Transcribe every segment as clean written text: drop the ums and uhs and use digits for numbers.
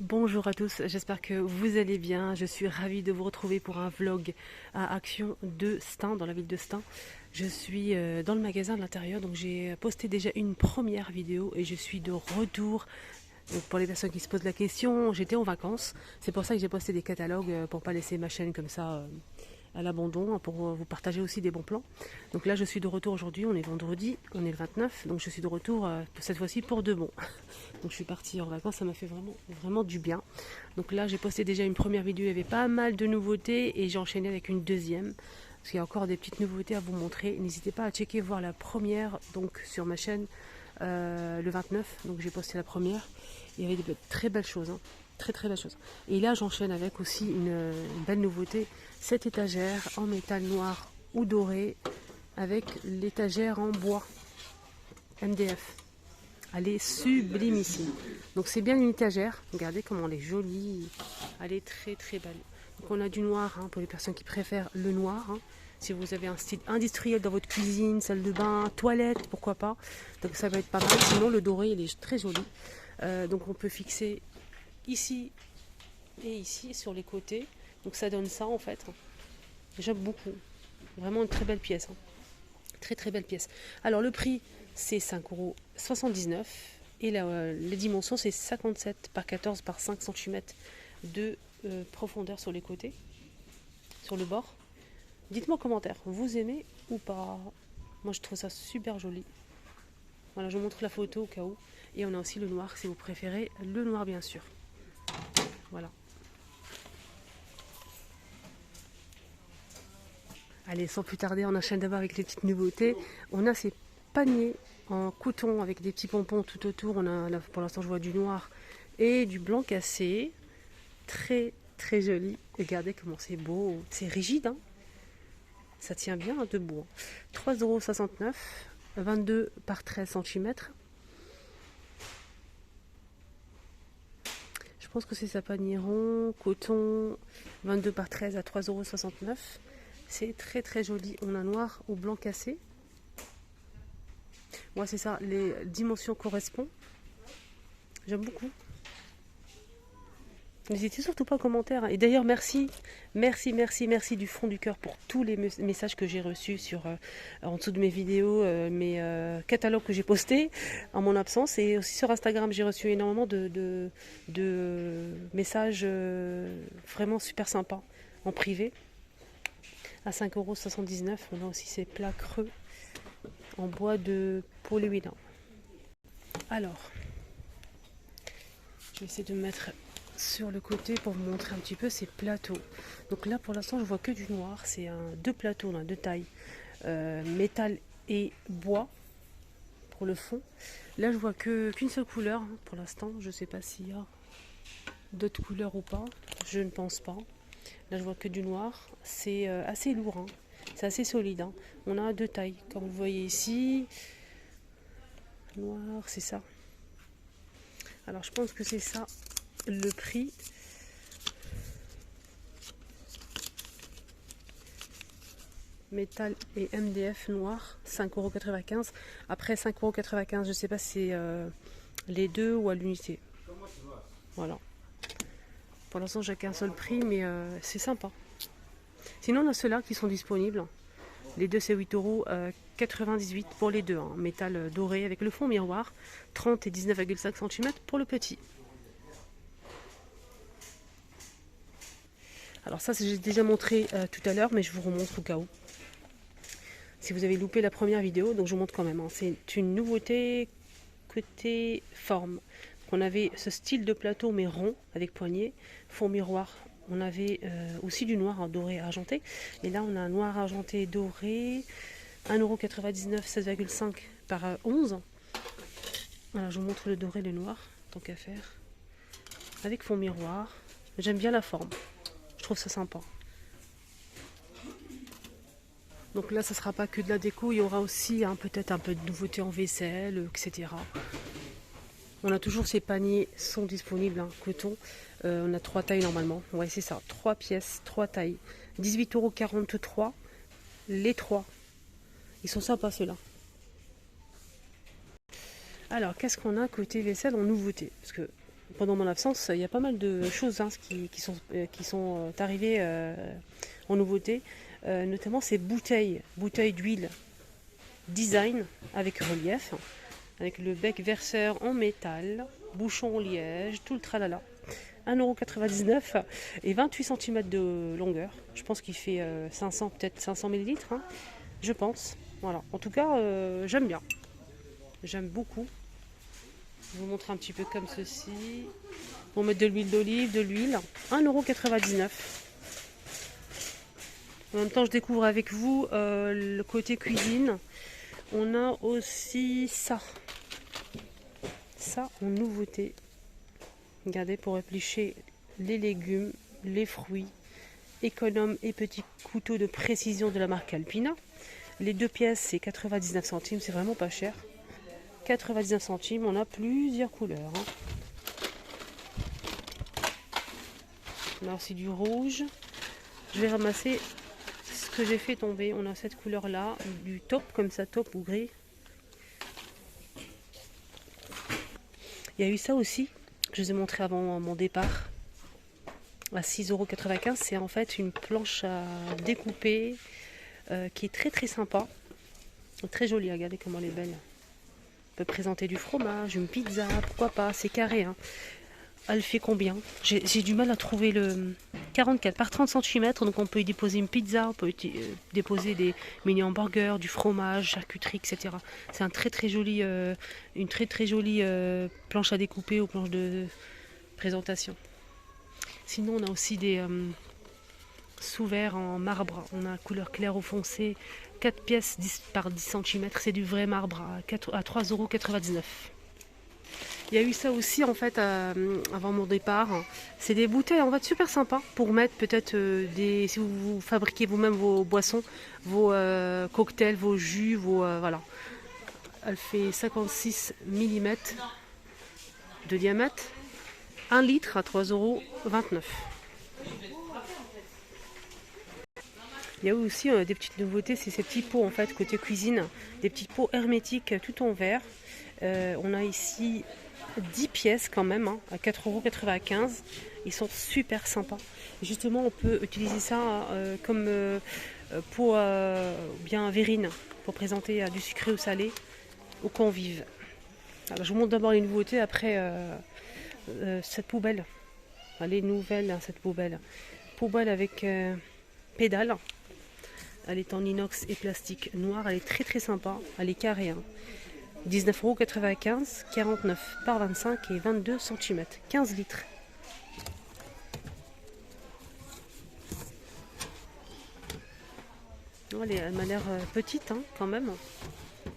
Bonjour à tous, j'espère que vous allez bien. Je suis ravie de vous retrouver pour un vlog à Action de Stein, dans la ville de Stein. Je suis dans le magasin de l'intérieur, donc j'ai posté déjà une première vidéo et je suis de retour. Donc pour les personnes qui se posent la question, j'étais en vacances. C'est pour ça que j'ai posté des catalogues pour pas laisser ma chaîne comme ça à l'abandon, pour vous partager aussi des bons plans. Donc là je suis de retour aujourd'hui, on est vendredi, on est le 29, donc je suis de retour cette fois-ci pour de bon. Donc je suis partie en vacances, ça m'a fait vraiment du bien. Donc là j'ai posté déjà une première vidéo, il y avait pas mal de nouveautés et j'ai enchaîné avec une deuxième. Parce qu'il y a encore des petites nouveautés à vous montrer. N'hésitez pas à checker, voir la première donc sur ma chaîne le 29. Donc j'ai posté la première. Il y avait de très belles choses. Hein. Très belles choses. Et là j'enchaîne avec aussi une belle nouveauté. Cette étagère en métal noir ou doré avec l'étagère en bois MDF. Elle est sublimissime. Donc c'est bien une étagère. Regardez comment elle est jolie. Elle est très belle. Donc on a du noir hein, pour les personnes qui préfèrent le noir. Hein. Si vous avez un style industriel dans votre cuisine, salle de bain, toilette, pourquoi pas. Donc ça va être pas mal. Sinon le doré il est très joli. Donc on peut fixer ici et ici sur les côtés. Donc ça donne ça en fait. J'aime beaucoup. Vraiment une très belle pièce. Hein. Très belle pièce. Alors le prix c'est 5,79 € et les dimensions c'est 57 par 14 par 5 cm de profondeur sur les côtés, sur le bord. Dites-moi en commentaire, vous aimez ou pas? Moi je trouve ça super joli. Voilà, je vous montre la photo au cas où. Et on a aussi le noir si vous préférez le noir bien sûr. Voilà. Allez, sans plus tarder, on enchaîne d'abord avec les petites nouveautés. On a ces paniers en coton avec des petits pompons tout autour. On a, là, pour l'instant, je vois du noir et du blanc cassé. Très joli. Regardez comment c'est beau. C'est rigide, hein. Ça tient bien debout. 3,69 €, 22 par 13 cm. Je pense que c'est ça, panier rond, coton, 22 par 13 à 3,69 €. C'est très joli. On a noir ou blanc cassé. Moi, c'est ça, les dimensions correspondent. J'aime beaucoup. N'hésitez surtout pas en commentaire. Et d'ailleurs, merci du fond du cœur pour tous les messages que j'ai reçus sur, en dessous de mes vidéos, mes catalogues que j'ai postés en mon absence. Et aussi sur Instagram, j'ai reçu énormément de messages vraiment super sympas en privé. À 5,79 €, on a aussi ces plats creux en bois de polyédin. Alors, je vais essayer de me mettre sur le côté pour vous montrer un petit peu ces plateaux. Donc là pour l'instant je vois que du noir, c'est deux plateaux, on a deux tailles, métal et bois pour le fond. Là je vois qu'une seule couleur hein, pour l'instant, je sais pas s'il y a d'autres couleurs ou pas, je ne pense pas. Là je vois que du noir, c'est assez lourd, hein. C'est assez solide. Hein. On a deux tailles, comme vous voyez ici, noir, c'est ça. Alors je pense que c'est ça le prix. Métal et MDF noir, 5,95 €. Après 5,95 €, je ne sais pas si c'est les deux ou à l'unité. Voilà. Pour l'instant, j'ai qu'un seul prix, mais c'est sympa. Sinon, on a ceux-là qui sont disponibles. Les deux, c'est 8,98 € pour les deux. Hein. Métal doré avec le fond miroir, 30 et 19,5 cm pour le petit. Alors ça, j'ai déjà montré tout à l'heure, mais je vous remontre au cas où. Si vous avez loupé la première vidéo, donc je vous montre quand même. Hein. C'est une nouveauté côté forme. On avait ce style de plateau mais rond avec poignée, fond miroir. On avait aussi du noir doré argenté. Et là on a un noir argenté doré, 1,99 €, 16,5 par 11. Voilà, je vous montre le doré et le noir, tant qu'à faire. Avec fond miroir. J'aime bien la forme. Je trouve ça sympa. Donc là, ça ne sera pas que de la déco, il y aura aussi hein, peut-être un peu de nouveautés en vaisselle, etc. On a toujours ces paniers, sont disponibles, hein, coton. On a 3 tailles normalement. Ouais, c'est ça, 3 pièces, 3 tailles. 18,43 €, les 3. Ils sont sympas ceux-là. Alors, qu'est-ce qu'on a côté vaisselle en nouveauté? Parce que pendant mon absence, il y a pas mal de choses hein, qui sont arrivées en nouveauté. Notamment ces bouteilles d'huile design avec relief, avec le bec verseur en métal, bouchon en liège, tout le tralala. 1,99 € et 28 cm de longueur. Je pense qu'il fait 500, peut-être 500 ml, hein, je pense. Voilà. En tout cas, j'aime bien. J'aime beaucoup. Je vais vous montrer un petit peu comme ceci. On va mettre de l'huile d'olive, de l'huile. 1,99 €. En même temps, je découvre avec vous le côté cuisine. On a aussi ça. Ça en nouveauté. Regardez, pour éplucher les légumes, les fruits, économe et petit couteau de précision de la marque Alpina. Les 2 pièces, c'est 99 centimes, c'est vraiment pas cher. 99 centimes, on a plusieurs couleurs. Hein. On a aussi du rouge. Je vais ramasser ce que j'ai fait tomber. On a cette couleur-là, du taupe, comme ça, taupe ou gris. Il y a eu ça aussi. Je vous ai montré avant mon départ à 6,95 €. C'est en fait une planche à découper qui est très très sympa. Très jolie, regardez comment elle est belle. On peut présenter du fromage, une pizza, pourquoi pas, c'est carré. Hein. Elle fait combien? J'ai du mal à trouver le 44 par 30 cm, donc on peut y déposer une pizza, on peut y déposer des mini hamburgers, du fromage, charcuterie, etc. C'est un très très joli, une très très jolie planche à découper ou planche de présentation. Sinon on a aussi des sous-verres en marbre, on a couleur claire ou foncé, 4 pièces 10 par 10 cm, c'est du vrai marbre à 3,99 €. Il y a eu ça aussi en fait avant mon départ. C'est des bouteilles en fait super sympas pour mettre peut-être si vous fabriquez vous-même vos boissons, vos cocktails, vos jus, voilà. Elle fait 56 mm de diamètre, 1 litre à 3,29 €. Il y a aussi des petites nouveautés, c'est ces petits pots en fait côté cuisine, des petits pots hermétiques tout en verre. On a ici 10 pièces quand même, hein, à 4,95 €. Ils sont super sympas. Et justement, on peut utiliser ça comme pot bien verrine pour présenter du sucré ou salé aux convives. Alors, je vous montre d'abord les nouveautés, après cette poubelle. Enfin, les nouvelles, hein, cette poubelle. Poubelle avec pédale. Elle est en inox et plastique noir. Elle est très très sympa. Elle est carrée. Hein. 19,95 €, 49 par 25 et 22 cm, 15 litres. Elle m'a l'air petite hein, quand même.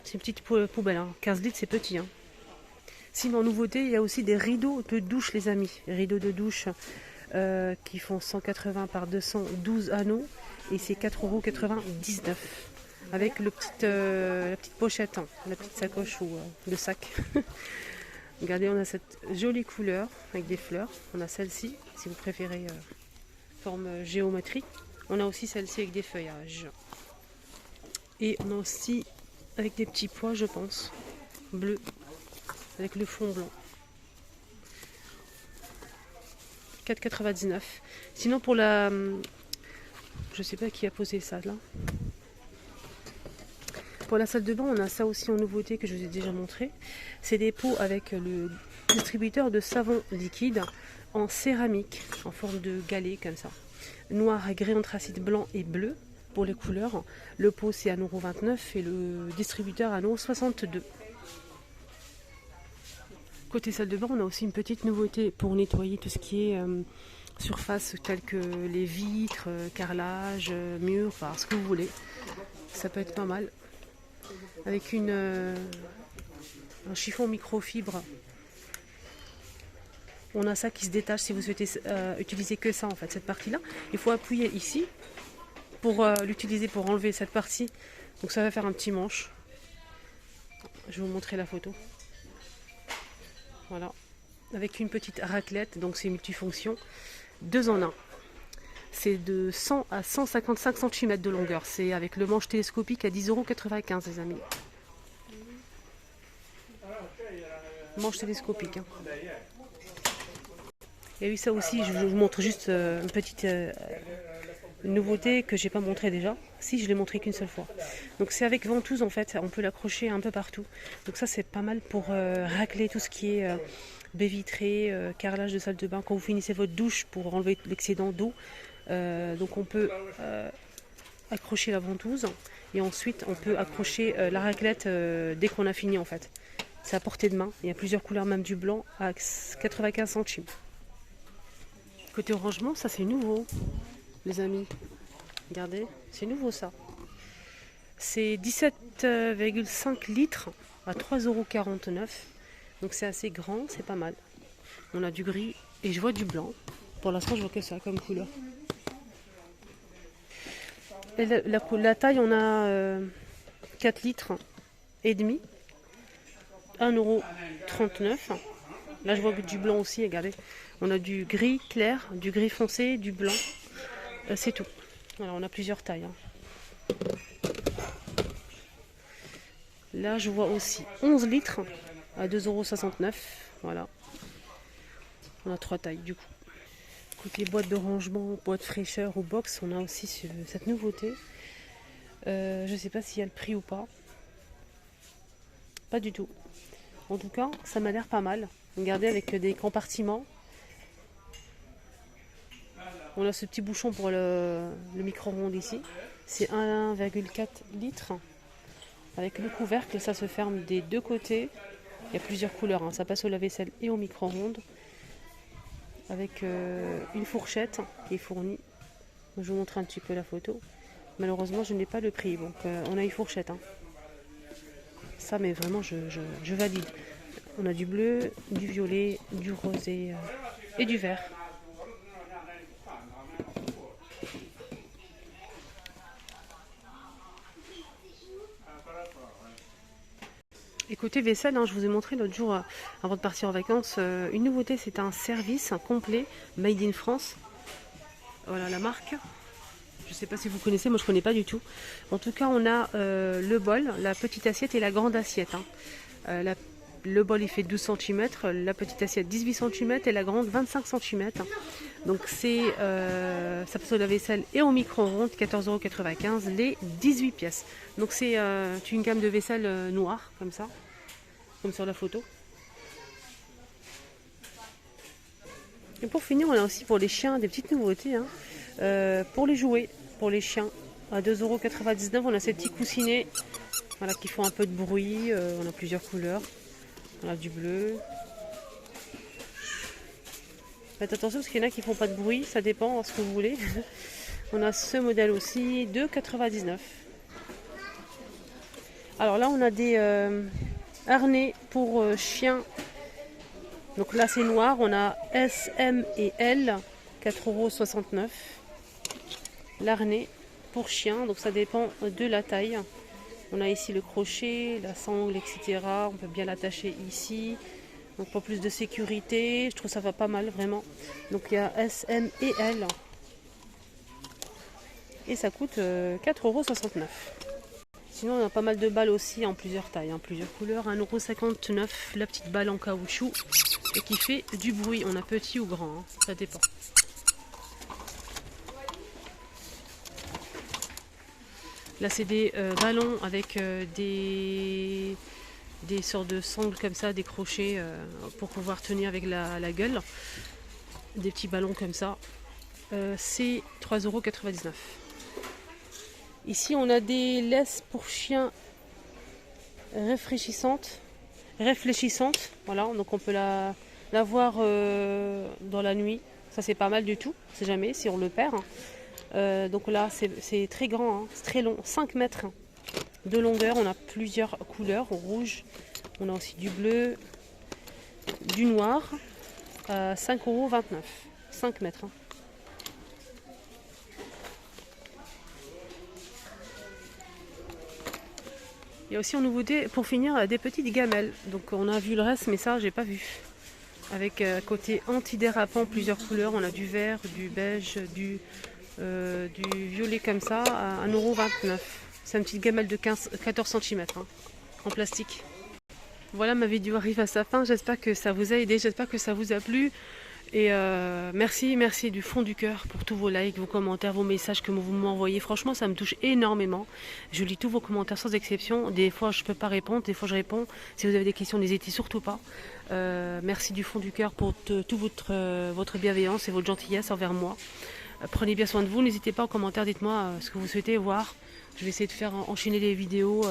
C'est une petite poubelle, hein. 15 litres c'est petit. Hein. Sinon, en nouveauté, il y a aussi des rideaux de douche les amis. Rideaux de douche qui font 180 par 212 anneaux et c'est 4,99 € avec la petite pochette, hein, la petite sacoche ou le sac. Regardez, on a cette jolie couleur avec des fleurs. On a celle-ci, si vous préférez forme géométrique. On a aussi celle-ci avec des feuillages. Et on a aussi avec des petits pois, je pense, bleus, avec le fond blanc. 4,99 €. Sinon pour la... Je sais pas qui a posé ça là. Pour la salle de bain, on a ça aussi en nouveauté que je vous ai déjà montré. C'est des pots avec le distributeur de savon liquide en céramique, en forme de galet comme ça. Noir, gris, anthracite, blanc et bleu pour les couleurs. Le pot c'est 1,29 € et le distributeur 1,62 €. Côté salle de bain, on a aussi une petite nouveauté pour nettoyer tout ce qui est surface telles que les vitres, carrelage, murs, enfin ce que vous voulez. Ça peut être pas mal. Avec un chiffon microfibre. On a ça qui se détache si vous souhaitez utiliser que ça en fait, cette partie-là. Il faut appuyer ici pour l'utiliser pour enlever cette partie. Donc ça va faire un petit manche. Je vais vous montrer la photo. Voilà. Avec une petite raclette, donc c'est multifonction. 2 en 1. C'est de 100 à 155 cm de longueur. C'est avec le manche télescopique à 10,95 € les amis. Manche télescopique. Hein. Il y a eu ça aussi, je vous montre juste une petite nouveauté que j'ai pas montré déjà. Si, je l'ai montré qu'une seule fois. Donc c'est avec ventouse en fait, on peut l'accrocher un peu partout. Donc ça c'est pas mal pour racler tout ce qui est baie vitrée, carrelage de salle de bain. Quand vous finissez votre douche pour enlever l'excédent d'eau, donc on peut accrocher la ventouse et ensuite on peut accrocher la raclette dès qu'on a fini en fait. C'est à portée de main, il y a plusieurs couleurs, même du blanc à 95 centimes. Côté rangement, ça c'est nouveau, les amis. Regardez, c'est nouveau ça. C'est 17,5 litres à 3,49 €. Donc c'est assez grand, c'est pas mal. On a du gris et je vois du blanc. Pour l'instant, je vois que ça comme couleur. Et la taille, on a 4 litres et demi. 1,39 €. Là, je vois du blanc aussi, regardez. On a du gris clair, du gris foncé, du blanc. C'est tout. Alors, on a plusieurs tailles. Là, je vois aussi 11 litres à 2,69 €. Voilà. On a 3 tailles, du coup. Côté boîte de rangement, boîte fraîcheur ou box, on a aussi cette nouveauté. Je ne sais pas s'il y a le prix ou pas. Pas du tout. En tout cas, ça m'a l'air pas mal. Regardez, avec des compartiments. On a ce petit bouchon pour le micro-ondes ici. C'est 1,4 litres. Avec le couvercle, ça se ferme des deux côtés. Il y a plusieurs couleurs. Ça passe au lave-vaisselle et au micro-ondes. Avec une fourchette qui est fournie. Je vous montre un petit peu la photo. Malheureusement, je n'ai pas le prix. Donc, on a une fourchette. Ça, mais vraiment, je valide. On a du bleu, du violet, du rosé et du vert. Et côté vaisselle, je vous ai montré l'autre jour, avant de partir en vacances, une nouveauté, c'est un service complet Made in France. Voilà la marque. Je ne sais pas si vous connaissez, moi je ne connais pas du tout. En tout cas, on a le bol, la petite assiette et la grande assiette. Le bol il fait 12 cm, la petite assiette 18 cm et la grande 25 cm. Donc ça passe au lave-vaisselle et au micro-ondes, 14,95 € les 18 pièces. Donc c'est une gamme de vaisselle noire, comme ça, comme sur la photo. Et pour finir, on a aussi pour les chiens des petites nouveautés. Pour les jouets, pour les chiens, à 2,99 €, on a ces petits coussinets qui font un peu de bruit. On a plusieurs couleurs. On a du bleu. Faites attention parce qu'il y en a qui font pas de bruit, ça dépend de ce que vous voulez. On a ce modèle aussi, 2,99 €. Alors là, on a des harnais pour chiens. Donc là, c'est noir. On a S, M et L, 4,69 €. L'harnais pour chien, donc ça dépend de la taille. On a ici le crochet, la sangle, etc. On peut bien l'attacher ici. Donc pour plus de sécurité, je trouve ça va pas mal vraiment. Donc il y a S, M et L. Et ça coûte 4,69 €. Sinon on a pas mal de balles aussi en plusieurs tailles, en plusieurs couleurs. 1,59 € la petite balle en caoutchouc et qui fait du bruit. On a petit ou grand, ça dépend. Là c'est des ballons avec des sortes de sangles comme ça, des crochets pour pouvoir tenir avec la gueule. Des petits ballons comme ça. C'est 3,99 €. Ici on a des laisses pour chiens réfléchissantes. Voilà, donc on peut la voir dans la nuit. Ça c'est pas mal du tout, on sait jamais si on le perd. Donc là c'est très grand, c'est très long, 5 mètres de longueur. On a plusieurs couleurs, rouge, on a aussi du bleu, du noir, 5,29 €, 5 mètres. Il y a aussi en nouveauté, pour finir, des petites gamelles. Donc on a vu le reste, mais ça j'ai pas vu. Avec côté antidérapant, plusieurs couleurs. On a du vert, du beige, du violet comme ça, à 1,29 €. C'est une petite gamelle de 14 cm en plastique. Voilà, ma vidéo arrive à sa fin. J'espère que ça vous a aidé, j'espère que ça vous a plu. Et merci, merci du fond du cœur pour tous vos likes, vos commentaires, vos messages que vous m'envoyez. Franchement, ça me touche énormément. Je lis tous vos commentaires sans exception. Des fois, je ne peux pas répondre, des fois, je réponds. Si vous avez des questions, n'hésitez surtout pas. Merci du fond du cœur pour toute votre bienveillance et votre gentillesse envers moi. Prenez bien soin de vous. N'hésitez pas en commentaire, dites-moi ce que vous souhaitez voir. Je vais essayer de faire enchaîner les vidéos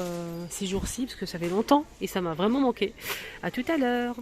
ces jours-ci parce que ça fait longtemps et ça m'a vraiment manqué. À tout à l'heure.